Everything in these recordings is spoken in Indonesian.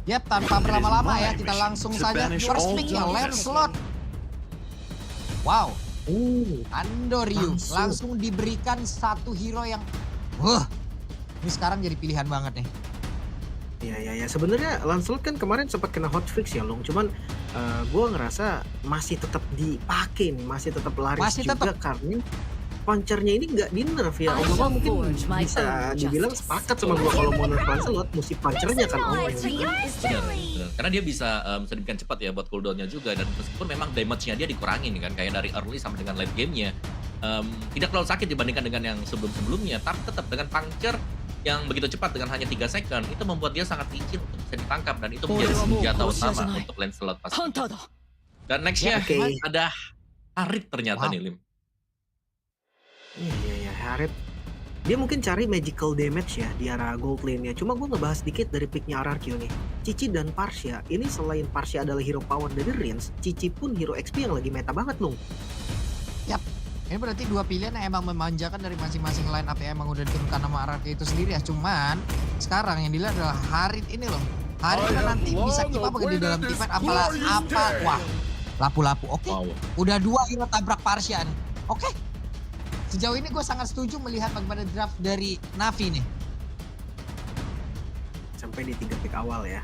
Yap, tanpa berlama-lama ya, kita langsung saja first pick-nya Lancelot. Wow, Andoryu langsung diberikan satu hero yang, ini sekarang jadi pilihan banget nih. Ya. Sebenarnya Lancelot kan kemarin sempat kena hotfix ya, Long. Cuman gue ngerasa masih tetap dipakai nih, masih tetap laris Masih juga karena punchernya ini nggak di nerf ya. Om mungkin bisa dibilang sepakat sama gue kalau mau nerf Lancelot, mesti punchernya kan Om. Benar. Karena dia bisa sedemikian cepat ya buat cooldownnya juga, dan meskipun memang damage-nya dia dikurangin kan, kayak dari early sampai dengan late game-nya tidak terlalu sakit dibandingkan dengan yang sebelum-sebelumnya, tapi tetap dengan puncture yang begitu cepat dengan hanya 3 second itu membuat dia sangat licin untuk bisa ditangkap, dan itu menjadi senjata utama untuk Lancelot pasti. Dan nextnya ada Harith ternyata nih, Lim. Iya, Harith. Dia mungkin cari magical damage ya di arah gold lane-nya. Cuma gue ngebahas dikit dari picknya RRQ nih. Cici dan Parsia, ini selain Parsia adalah hero power dari Rins, Cici pun hero XP yang lagi meta banget, Lung. Yap, ini berarti dua pilihan yang emang memanjakan dari masing-masing line up yang emang udah diturunkan sama RRQ itu sendiri ya. Cuman sekarang yang dilihat adalah Harith ini loh. Harith kan nanti bisa keep up di dalam tim fight wah, lapu-lapu. Oke. Wow. Udah 2 hero tabrak Parsia nih. Oke. Sejauh ini gue sangat setuju melihat bagaimana draft dari Navi nih. Sampai di 3 pick awal ya.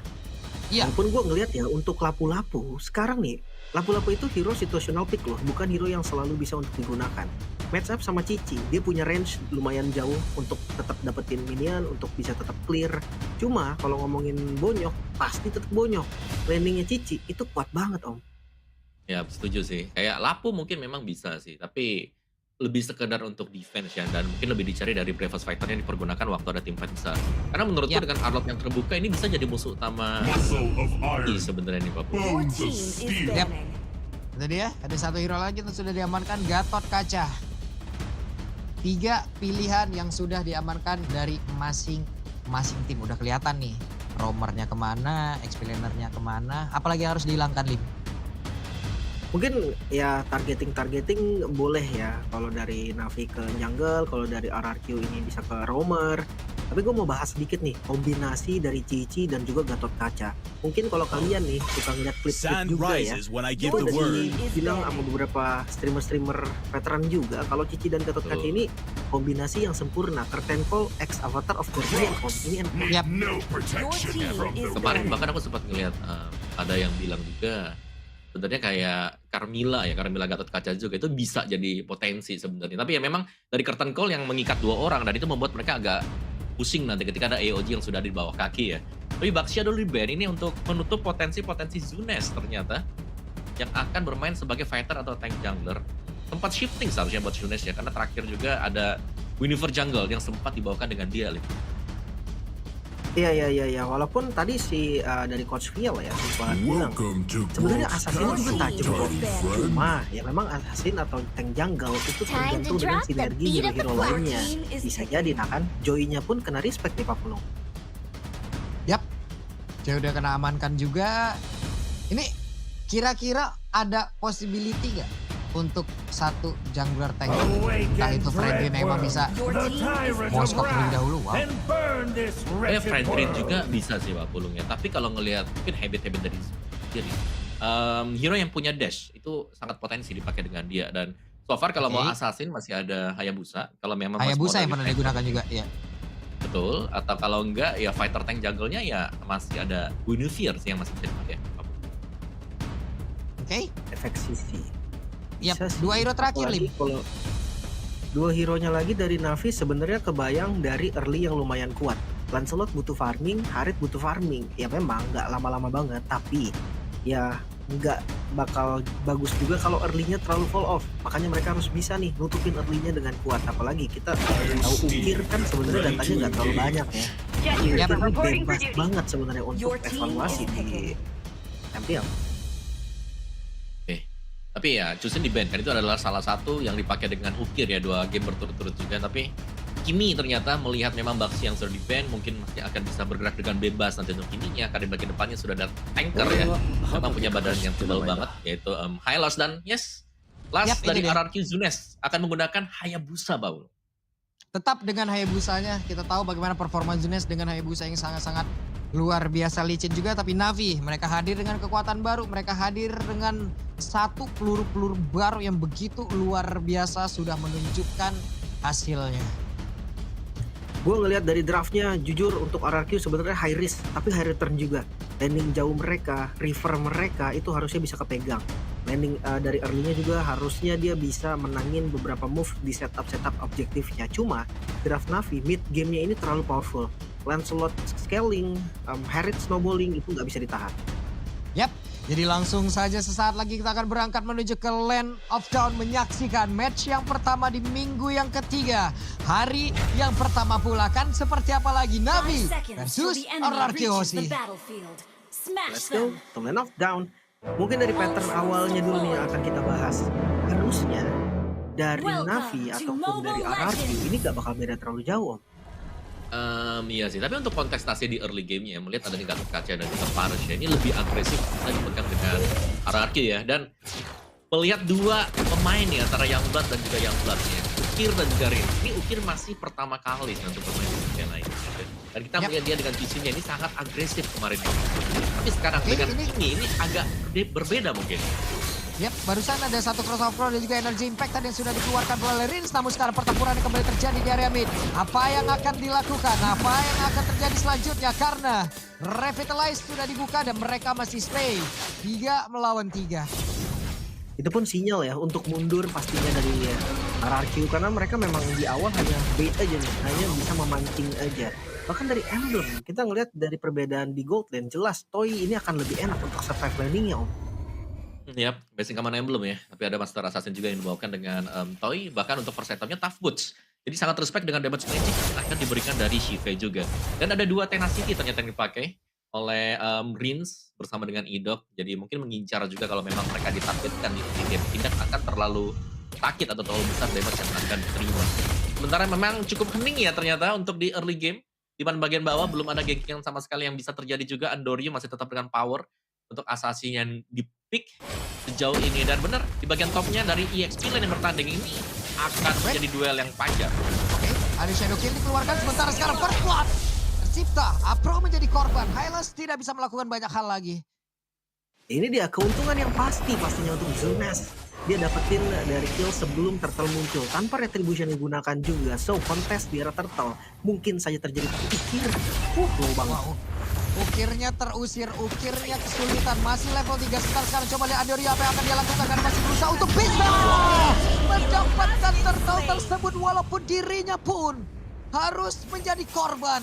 Iya. Walaupun gue ngeliat ya untuk lapu-lapu sekarang nih, lapu-lapu itu hero situational pick loh, bukan hero yang selalu bisa untuk digunakan. Match up sama Cici, dia punya range lumayan jauh untuk tetap dapetin minion, untuk bisa tetap clear. Cuma kalau ngomongin bonyok, pasti tetap bonyok. Landingnya Cici itu kuat banget Om. Ya, setuju sih. Kayak Lapu mungkin memang bisa sih, tapi lebih sekedar untuk defense ya, dan mungkin lebih dicari dari Bravest Fighter yang dipergunakan waktu ada tim fight besar. Karena menurutku dengan Arlot yang terbuka ini bisa jadi musuh utama sebenarnya nih Pak. Yap. Itu dia, ada satu hero lagi yang sudah diamankan, Gatot Kaca. 3 pilihan yang sudah diamankan dari masing-masing tim. Udah kelihatan nih, roamernya kemana, explainernya kemana, apalagi yang harus dihilangkan, Lim? Mungkin ya targeting boleh ya, kalau dari Navi ke jungle, kalau dari RRQ ini bisa ke roamer. Tapi gue mau bahas sedikit nih kombinasi dari Cici dan juga Gatot Kaca. Mungkin kalau kalian nih suka ngeliat klip juga ya, itu udah dibilang sama beberapa streamer veteran juga kalau Cici dan Gatot Kaca ini kombinasi yang sempurna. Curtain Call X Avatar of Guardian. Ini Yap. Kemarin bahkan aku sempat ngeliat ada yang bilang juga sebenarnya kayak Carmilla Gatot Kaca juga itu bisa jadi potensi sebenarnya. Tapi ya memang dari curtain call yang mengikat 2 orang, dan itu membuat mereka agak pusing nanti ketika ada AOG yang sudah di bawah kaki ya. Tapi Baxia dulu di ban ini untuk menutup potensi-potensi Zunes ternyata yang akan bermain sebagai fighter atau tank jungler. Sempat shifting seharusnya buat Zunes ya, karena terakhir juga ada Winifred Jungle yang sempat dibawakan dengan dia. Iya. Walaupun tadi si dari Coach Phil ya sempat bilang sebenarnya Assassin juga tajam kok. Cuma ya memang Assassin atau tank jungle itu tergantung dengan sinergi hero-hero lainnya. Bisa jadi nah kan Joy-nya pun kena respect nih Pak Pulung. Yap. Joy udah kena amankan juga. Ini kira-kira ada possibility nggak untuk satu jungler tank, entah itu Fredrin yang emang bisa Moskop terlebih dahulu. Wow. Fredrin juga bisa sih Pak Pulung ya, tapi kalau ngelihat mungkin habit-habit dari diri, hero yang punya dash itu sangat potensi dipakai dengan dia. Dan so far kalau mau assassin masih ada Hayabusa, kalau memang Hayabusa yang pernah digunakan juga ya. Betul, atau kalau enggak ya fighter tank jungle-nya ya masih ada Guinevere sih yang masih bisa dipakai. Oke. Efek sisi. Yap, 2 hero terakhir Lim. Kalau 2 hero-nya lagi dari Navi sebenarnya kebayang dari early yang lumayan kuat. Lancelot butuh farming, Harith butuh farming. Ya memang nggak lama-lama banget, tapi ya nggak bakal bagus juga kalau early-nya terlalu fall off. Makanya mereka harus bisa nih nutupin early-nya dengan kuat. Apalagi kita tahu Ukir kan sebenarnya datanya nggak terlalu banyak ya. Ukir ini bebas banget sebenarnya untuk evaluasi di MPL. Tapi ya Chusen di ban kan itu adalah salah satu yang dipakai dengan Ukir ya, 2 game berturut-turut juga. Tapi Kimi ternyata melihat memang Baxi yang sudah di ban mungkin masih akan bisa bergerak dengan bebas nanti untuk Kiminya, karena di bagian depannya sudah ada tanker ya, memang punya badan yang tebal banget, yaitu Hylos. Dan last dari RRQ Zunes akan menggunakan Hayabusa Baul. Tetap dengan Hayabusanya, kita tahu bagaimana performa Zunes dengan Hayabusa yang sangat-sangat luar biasa licin juga, tapi Navi mereka hadir dengan kekuatan baru, mereka hadir dengan satu peluru-peluru baru yang begitu luar biasa sudah menunjukkan hasilnya. Gue ngelihat dari draftnya, jujur untuk RRQ sebenarnya high risk, tapi high return juga. Landing jauh mereka, river mereka itu harusnya bisa kepegang. Landing dari early-nya juga harusnya dia bisa menangin beberapa move di setup objektifnya. Cuma draft Navi mid game-nya ini terlalu powerful. Lancelot scaling, Harriet snowballing itu nggak bisa ditahan. Yap, jadi langsung saja sesaat lagi kita akan berangkat menuju ke Land of Dawn menyaksikan match yang pertama di minggu yang ketiga. Hari yang pertama pula kan seperti apa lagi Navi versus RRQ Aussie. Let's go to Land of Dawn. Mungkin dari pattern awalnya dulu nih yang akan kita bahas. Harusnya dari Navi ataupun dari RRQ ini gak bakal beda terlalu jauh, Om. Iya sih, tapi untuk kontestasi di early game-nya, melihat ada Gatot Kaca dan juga Paris ya, ini lebih agresif kita dipegang dengan RRQ ya. Dan melihat dua pemain nih antara Youngblood dan juga Youngblood ya, Ukir dan juga Rin. Ini Ukir masih pertama kali untuk bermain di game lain. Dan kita melihat dia dengan visinya ini sangat agresif kemarin. Tapi sekarang dengan ini agak berbeda mungkin. Yap, barusan ada satu crossover dan juga energy impact tadi yang sudah dikeluarkan oleh Rins. Namun sekarang pertempuran kembali terjadi di area mid. Apa yang akan dilakukan? Apa yang akan terjadi selanjutnya? Karena Revitalize sudah dibuka dan mereka masih stay 3 melawan 3. Itu pun sinyal ya untuk mundur pastinya dari RRQ. Karena mereka memang di awal hanya bait aja nih. Hanya bisa memancing aja. Bahkan dari Emblem, kita ngelihat dari perbedaan di Gold Lane. Jelas Toy ini akan lebih enak untuk survive landingnya, Om. Yap, basic command emblem ya. Tapi ada Master Assassin juga yang dibawakan dengan Toy. Bahkan untuk persetannya Tough Boots. Jadi sangat respect dengan damage magic yang akan diberikan dari Shive juga. Dan ada 2 tenacity ternyata yang dipakai oleh Rins bersama dengan Idok. Jadi mungkin mengincar juga kalau memang mereka ditargetkan di game. Tidak akan terlalu sakit atau terlalu besar damage yang akan diterima. Sementara memang cukup hening ya ternyata untuk di early game. Di bagian bawah belum ada ganking sama sekali yang bisa terjadi juga. Andorio masih tetap dengan power untuk Assassin yang di pick sejauh ini. Dan benar di bagian topnya dari EXP lane yang bertanding ini akan menjadi duel yang panjang. Oke, ada Shadow Kill dikeluarkan sementara sekarang First Blood tercipta. Apro menjadi korban. Hylas tidak bisa melakukan banyak hal lagi. Ini dia keuntungan yang pastinya untuk Zunes. Dia dapetin dari kill sebelum Turtle muncul tanpa retribution digunakan juga. So kontes di era Turtle mungkin saja terjadi pikir. Low banget. Wow. Ukirnya terusir, ukirnya kesulitan. Masih level 3 sekarang coba lihat Andorio apa yang akan dia lakukan. Karena masih berusaha untuk bisa mendapatkan Turtle tersebut. Walaupun dirinya pun harus menjadi korban.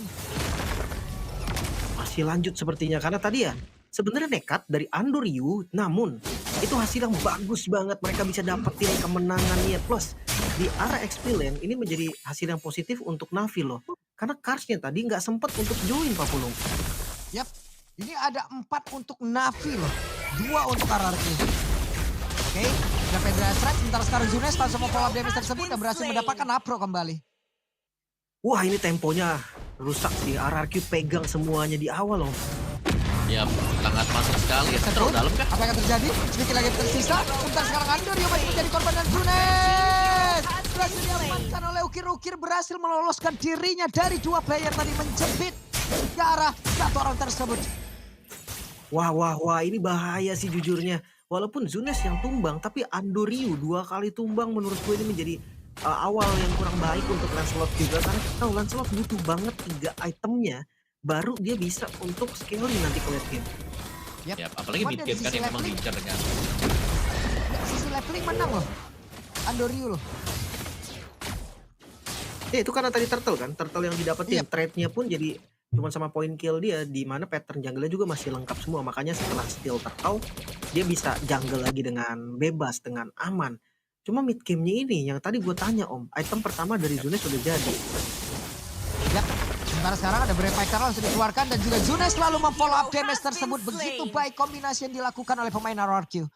Masih lanjut sepertinya karena tadi ya sebenarnya nekat dari Andoryu, namun itu hasil yang bagus banget. Mereka bisa dapetin kemenangannya. Plus di arah XP lane ini menjadi hasil yang positif untuk Navi loh. Karena Karsnya tadi nggak sempat untuk join Papulung. Yap, ini ada 4 untuk Navi loh. 2 untuk RRQ. Oke, ada Pedra Strike. Sementara sekarang Zunes langsung mau follow up damage tersebut dan berhasil mendapatkan Apro kembali. Wah ini temponya rusak sih. RRQ pegang semuanya di awal loh. Ya, sangat masuk sekali. Saya terlalu dalam kah? Apa yang akan terjadi? Sedikit lagi tersisa. Sebentar sekarang Andorio masih menjadi korban dan Zunes berhasil diamankan oleh Ukir berhasil meloloskan dirinya dari 2 player tadi menjepit ke arah 1 orang tersebut. Wah ini bahaya sih jujurnya. Walaupun Zunes yang tumbang, tapi Andoryu 2 kali tumbang menurut gue ini menjadi awal yang kurang baik untuk Lancelot juga. Karena kita tahu Lancelot butuh banget 3 itemnya. Baru dia bisa untuk scaling nanti ke late game. Yap, apalagi mid game kan yang memang diincar dengan. Sisi leveling menang loh. Andoryu loh. Ya itu karena tadi Turtle kan. Turtle yang didapetin. Trade-nya pun jadi cuma sama point kill dia. Di mana pattern jungle-nya juga masih lengkap semua. Makanya setelah steal Turtle, dia bisa jungle lagi dengan bebas, dengan aman. Cuma mid game-nya ini yang tadi gue tanya Om. Item pertama dari Zunes sudah jadi. Yap. Sementara sekarang ada Brave Fighter langsung dikeluarkan dan juga Zunes selalu memfollow up damage tersebut. Begitu baik kombinasi yang dilakukan oleh pemain RRQ.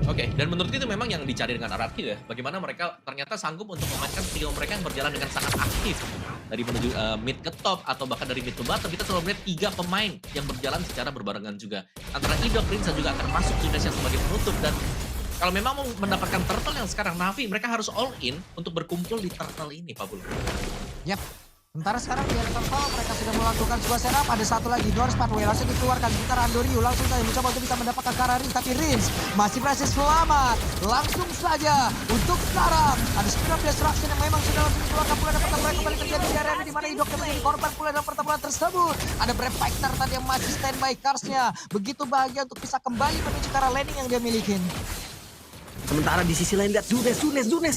Oke, dan menurut itu memang yang dicari dengan RRQ ya. Bagaimana mereka ternyata sanggup untuk memainkan trio mereka yang berjalan dengan sangat aktif. Dari menuju mid ke top atau bahkan dari mid to bottom. Kita selalu melihat 3 pemain yang berjalan secara berbarengan juga. Antara Idok, Rinsa juga akan masuk Zunes yang sebagai penutup. Dan kalau memang mau mendapatkan Turtle yang sekarang Navi, mereka harus all in untuk berkumpul di Turtle ini, Pak Bulu. Yap, Sementara sekarang di Turtle mereka sudah melakukan sebuah setup. Ada satu lagi, Doors Pathway langsung dikeluarkan. Sebentar Andoriu langsung saja mencoba untuk bisa mendapatkan Kara Rins. Tapi Rins masih berhasil selamat. Langsung saja untuk sekarang. Ada Speed of Destruction yang memang sudah langsung dikeluarkan pula. Dan pertempuran kembali terjadi di area di mana Idok yang menjadi korban pula dalam pertempuran tersebut. Ada Brave Fighter tadi yang masih standby Karsnya. Begitu bahagia untuk bisa kembali menuju ke arah landing yang dia miliki. Sementara di sisi lain lihat Zunes.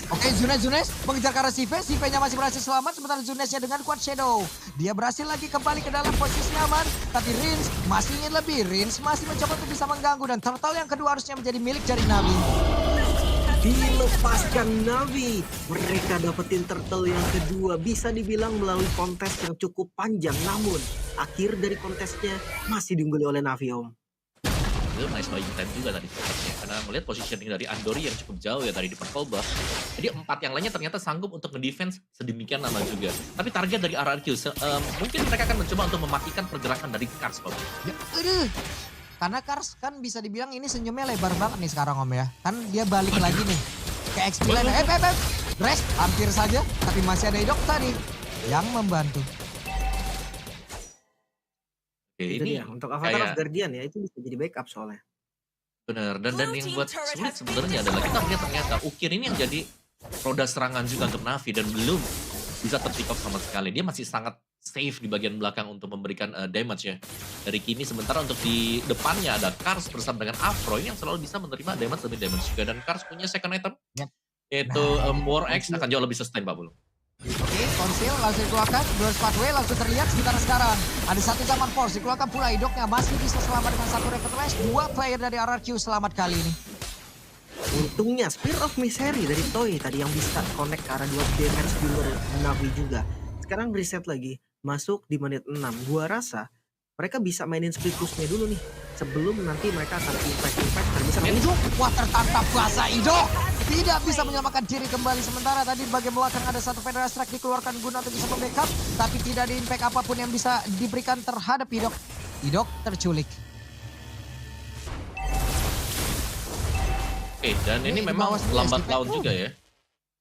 Oke, Zunes mengejar ke arah Sive. Sive-nya masih berhasil selamat. Sementara Zunesnya dengan Quad Shadow. Dia berhasil lagi kembali ke dalam posisi aman. Tapi Rins masih ingin lebih. Rins masih mencoba untuk bisa mengganggu. Dan Turtle yang kedua harusnya menjadi milik dari Navi. Dilepaskan Navi. Mereka dapetin Turtle yang kedua. Bisa dibilang melalui kontes yang cukup panjang. Namun akhir dari kontesnya masih diungguli oleh Navi, Om. Itu nice buying time juga tadi sebenarnya. Karena melihat positioning dari Andori yang cukup jauh ya tadi di purple buff. Jadi 4 yang lainnya ternyata sanggup untuk ngedefense sedemikian lama juga. Tapi target dari RRQ, mungkin mereka akan mencoba untuk mematikan pergerakan dari Kars, Om. Ya, aduh. Karena Kars kan bisa dibilang ini senyumnya lebar banget nih sekarang Om ya. Kan dia balik lagi nih ke XP Line. Rest hampir saja. Tapi masih ada Idok tadi yang membantu. Oke, Itu ini dia. Untuk Avatar of kayak Guardian ya, itu bisa jadi backup soalnya. benar. Dan yang buat sulit sebenarnya adalah kita lihat ternyata Ukir ini yang jadi roda serangan juga untuk Navi dan belum bisa terpick off sama sekali. Dia masih sangat safe di bagian belakang untuk memberikan damage ya dari Kimi. Sementara untuk di depannya ada Kars bersama dengan Afro ini yang selalu bisa menerima damage demi damage juga. Dan Kars punya second item Yap. yaitu War X akan jauh lebih sustain Pak Bulu. Oke, Konsil langsung dikeluarkan. Doors Pathway langsung terlihat sekarang. Ada satu zaman force dikeluarkan pula. Idoknya masih bisa selamat dengan satu recognize. 2 player dari RRQ selamat kali ini. Untungnya Spear of Misery dari Toy tadi yang bisa connect ke arah 2 damage dealer Navi juga. Sekarang reset lagi, masuk di menit 6. Gua rasa mereka bisa mainin split push-nya dulu nih. Sebelum nanti mereka akan impact dan bisa Idok, wah tertangkap basah Idok. Tidak bisa menyelamatkan diri kembali. Sementara tadi di bagian belakang ada satu Federal Strike dikeluarkan guna untuk bisa membackup. Tapi tidak ada impact apapun yang bisa diberikan terhadap Idok. Idok terculik. Oke, dan ini Di memang bawah sini lambat SDP. laun juga ya.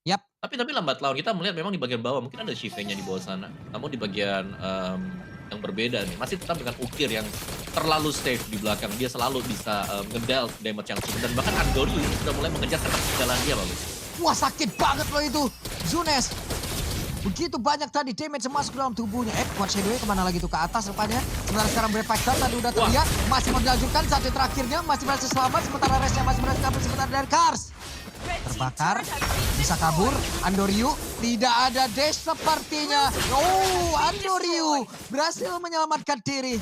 Yap. Tapi lambat laun kita melihat memang di bagian bawah mungkin ada Shive-nya di bawah sana. Namun di bagian yang berbeda nih, masih tetap dengan Ukir yang terlalu safe di belakang. Dia selalu bisa ngedal damage yang cukup. Dan bahkan Andoriu ini sudah mulai mengejar ketertinggalan dia, Pak. Wah sakit banget loh itu. Zunes. Begitu banyak tadi damage masuk ke dalam tubuhnya. Quad Shadow-nya kemana lagi tuh? Ke atas rupanya. Sementara sekarang Brave Fighter tadi udah terlihat. Masih melanjutkan satu terakhirnya. Masih berhasil selamat. Sementara restnya masih berhasil kabur. Sementara dari Kars. Terbakar. Bisa kabur. Andoriu. Tidak ada dash sepertinya. Oh, Andoriu berhasil menyelamatkan diri.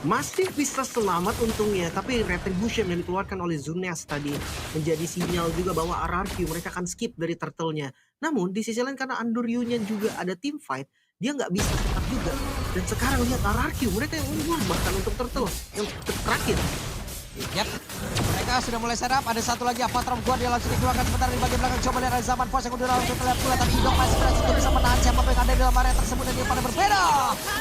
masih bisa selamat untungnya, tapi retribution yang dikeluarkan oleh Zunes tadi menjadi sinyal juga bahwa RRQ mereka akan skip dari turtle-nya. Namun di sisi lain karena Andoriu-nya juga ada team fight, dia nggak bisa tetap juga. Dan sekarang lihat RRQ mereka yang unggul bahkan untuk turtle yang terakhir. Yap, mereka sudah mulai setup. Ada satu lagi Avatar of God dia langsung dikeluarkan sebentar di bagian belakang. Coba lihat ada zaman force yang udah langsung terlihat pula. Tapi Idok masih berhasil untuk bisa menahan siapa yang ada di dalam area tersebut. Dan dia pada berbeda.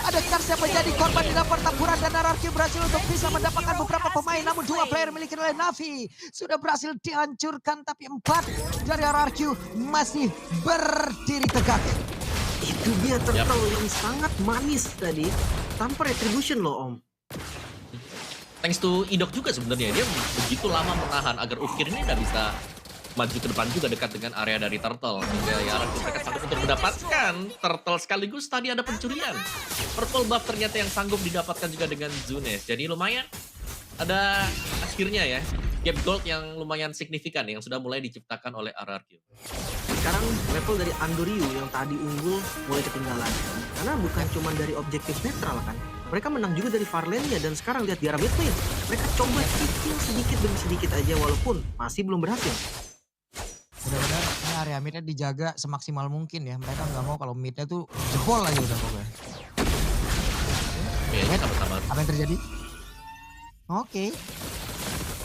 Ada Kars yang menjadi korban di dalam pertempuran. Dan RRQ berhasil untuk bisa mendapatkan beberapa pemain. Namun 2 player miliki oleh Navi sudah berhasil dihancurkan. Tapi 4 dari RRQ masih berdiri tegak. Itu dia turtle yang sangat manis tadi. Tanpa retribution loh Om. Thanks to Idok juga sebenarnya, dia begitu lama menahan agar Ukir ini tidak bisa maju ke depan juga dekat dengan area dari Turtle. Hingga ya mereka sanggup untuk mendapatkan Turtle sekaligus tadi ada pencurian. Purple buff ternyata yang sanggup didapatkan juga dengan Zunes. Jadi lumayan ada akhirnya ya gap gold yang lumayan signifikan yang sudah mulai diciptakan oleh RRQ. Sekarang level dari Andoriu yang tadi unggul mulai ketinggalan. Karena bukan cuma dari objektif netral kan. Mereka menang juga dari far lane-nya dan sekarang lihat di arah mid lane. Mereka coba cicil sedikit demi sedikit aja walaupun masih belum berhasil. Benar-benar ini area midnya dijaga semaksimal mungkin ya. Mereka nggak mau kalau midnya tuh jebol aja udah pokoknya. Oke, sama-sama. Apa yang terjadi? Oke.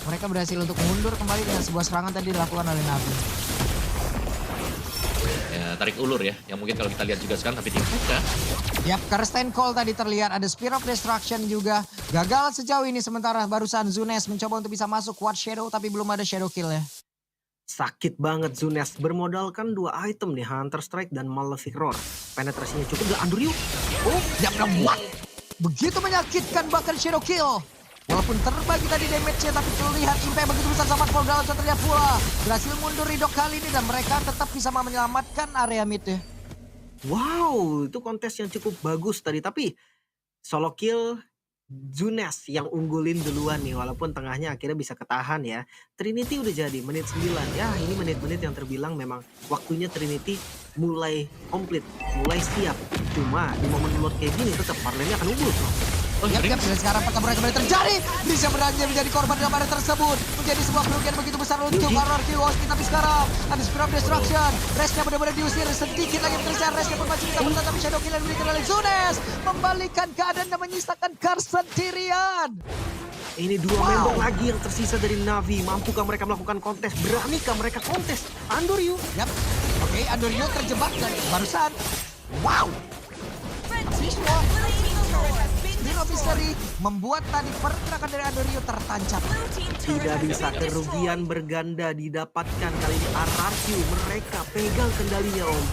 Mereka berhasil untuk mundur kembali dengan sebuah serangan tadi dilakukan oleh Navi. Ya, tarik ulur ya, yang mungkin kalau kita lihat juga sekarang tapi dibuka. Yap, Karsten Cole tadi terlihat ada Spear of Destruction juga. Gagal sejauh ini sementara barusan Zunes mencoba untuk bisa masuk Quad Shadow tapi belum ada Shadow Kill ya. Sakit banget Zunes bermodalkan 2 item nih, Hunter Strike dan Malefic Roar. penetrasinya cukup dan Andrew. Oh, Yang what? Begitu menyakitkan bahkan Shadow Kill. Walaupun terbagi tadi damage-nya, tapi terlihat impact begitu besar sama Paul dalam terlihat pula. Berhasil mundur Ridok kali ini dan mereka tetap bisa menyelamatkan area mid-nya. wow, itu kontes yang cukup bagus tadi. Tapi solo kill Zunes yang unggulin duluan nih. Walaupun tengahnya akhirnya bisa ketahan ya. Trinity udah jadi menit 9. Ya ini menit-menit yang terbilang memang waktunya Trinity mulai komplit, mulai siap. Cuma di momen Lord kayak gini tetap parlenya akan unggul. Oh, Yap, Ring. dan sekarang pertempuran kembali terjadi. Bisa berangnya menjadi korban dalam area tersebut. Menjadi sebuah kerugian begitu besar untuk Yuji. RRQ Hosting. Tapi sekarang ada Spear of Destruction. Restnya benar-benar diusir. Sedikit lagi terkejar. Restnya pun masih bisa bertahan. Tapi Shadow Kill yang diberikan oleh Zunes membalikan keadaan dan menyisakan Kars sendirian. Ini dua Wow. member lagi yang tersisa dari Navi. Mampukah mereka melakukan kontes? Beranikah mereka kontes? Andoryu. Yap. Oke, Andoryu terjebak dan barusan. Wow. Siswa. Hero Mystery membuat tadi pergerakan dari Andoryu tertancap. Tidak bisa kerugian berganda didapatkan kali ini RRQ. Mereka pegang kendalinya Om.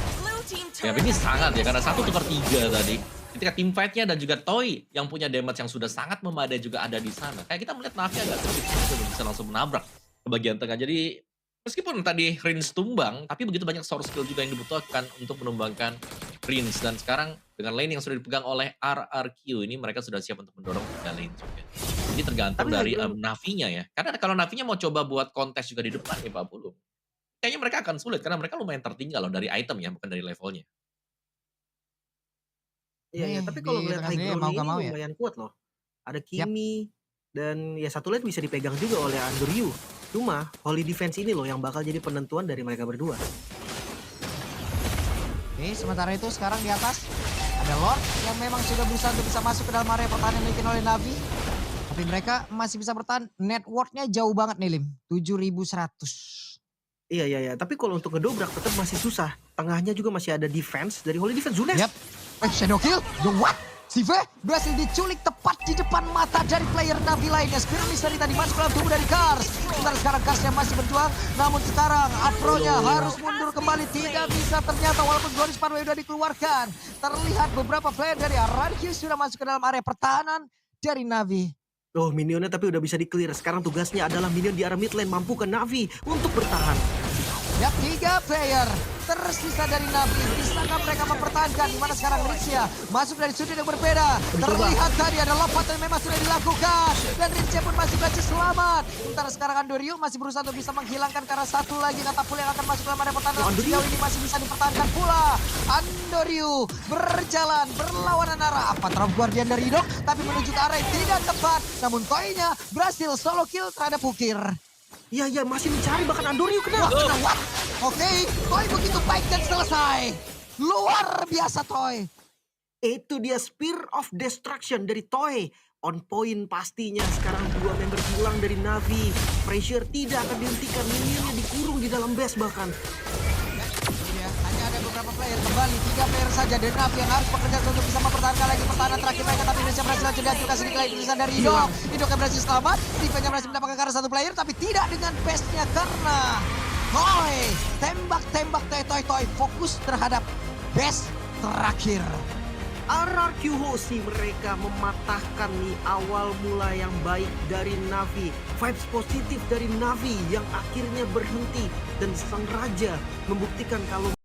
Ya ini sangat ya, karena 1 tukar 3 tadi. Ketika tim fight-nya dan juga Toy yang punya damage yang sudah sangat memadai juga ada di sana. Kayak kita melihat Navi agak sedikit bisa langsung menabrak ke bagian tengah. Jadi meskipun tadi Rins tumbang, tapi begitu banyak source skill juga yang dibutuhkan untuk menumbangkan Rins. Dan sekarang dengan lane yang sudah dipegang oleh RRQ, ini mereka sudah siap untuk mendorong 3 lane juga. Ini tergantung Tapi dari lagi- Navi-nya ya. Karena kalau Navi-nya mau coba buat kontes juga di depan ya Pak Pulu, kayaknya mereka akan sulit karena mereka lumayan tertinggal loh dari item ya, bukan dari levelnya. Iya, ya. Nih, Tapi kalau di ngeliat tengah high sendiri ground mau ini gak mau ya. lumayan kuat loh. Ada Kimi dan ya satu lane bisa dipegang juga oleh Andoryu. Cuma Holy Defense ini loh yang bakal jadi penentuan dari mereka berdua. Oke, sementara itu sekarang di atas ada Lord yang memang sudah berusaha untuk bisa masuk ke dalam area pertahanan yang dimiliki oleh Navi. Tapi mereka masih bisa bertahan. Net worth-nya jauh banget nih Lim. 7.100. Iya, iya, iya. Tapi kalau untuk ngedobrak tetap masih susah. Tengahnya juga masih ada defense dari Holy Defense. Zunes. Yap. Shadow Kill. The what? Sive berhasil diculik tepat di depan mata dari player Navi lainnya. Spear Mystery tadi masuk dalam tubuh dari Kars. Sementara sekarang Karsnya masih berjuang. Namun sekarang Afro-nya harus mundur kembali. Tidak bisa ternyata walaupun Glory Sparway sudah dikeluarkan. Terlihat beberapa player dari RRQ sudah masuk ke dalam area pertahanan dari Navi. Oh, minionnya tapi udah bisa di-clear. Sekarang tugasnya adalah minion di area mid lane mampu ke Navi untuk bertahan. Yap, 3 player tersisa dari Navi. Bisakah mereka mempertahankan? Dimana sekarang Rincia masuk dari sudut yang berbeda. Terlihat tadi ada lompatan yang memang sudah dilakukan. Dan Rincia pun masih berhasil selamat. Sementara sekarang Andoryu masih berusaha untuk bisa menghilangkan karena satu lagi katapult yang akan masuk dalam area pertahanan. Oh, Andoryu. Sejauh ini masih bisa dipertahankan pula. Andoryu berjalan berlawanan arah. Apa Trap Guardian dari Dok? Tapi menuju ke arah yang tidak tepat. Namun Toy-nya berhasil solo kill terhadap Ukir. Iya, iya, masih mencari bahkan Andoryu kena. Kena what? Oke, Toy begitu baik dan selesai. Luar biasa Toy. Itu dia Spear of Destruction dari Toy. On point pastinya. Sekarang dua member hilang dari Navi. Pressure tidak akan dihentikan. Minionnya dikurung di dalam base bahkan. Ya, hanya ada beberapa player kembali. 3 player saja dari Navi yang harus bekerja untuk bisa mempertahankan lagi pertahanan terakhir mereka. Tapi Indonesia berhasil jeda juga sedikit lagi tulisan dari Idok. Idok yang berhasil selamat. Defense-nya berhasil mendapatkan karena 1 player. Tapi tidak dengan base-nya karena Toy. Tembak-tembak Toy. Fokus terhadap base terakhir. RRQ Hoshi mereka mematahkan nih awal mula yang baik dari Navi. Vibes positif dari Navi yang akhirnya berhenti. Dan sang raja membuktikan kalau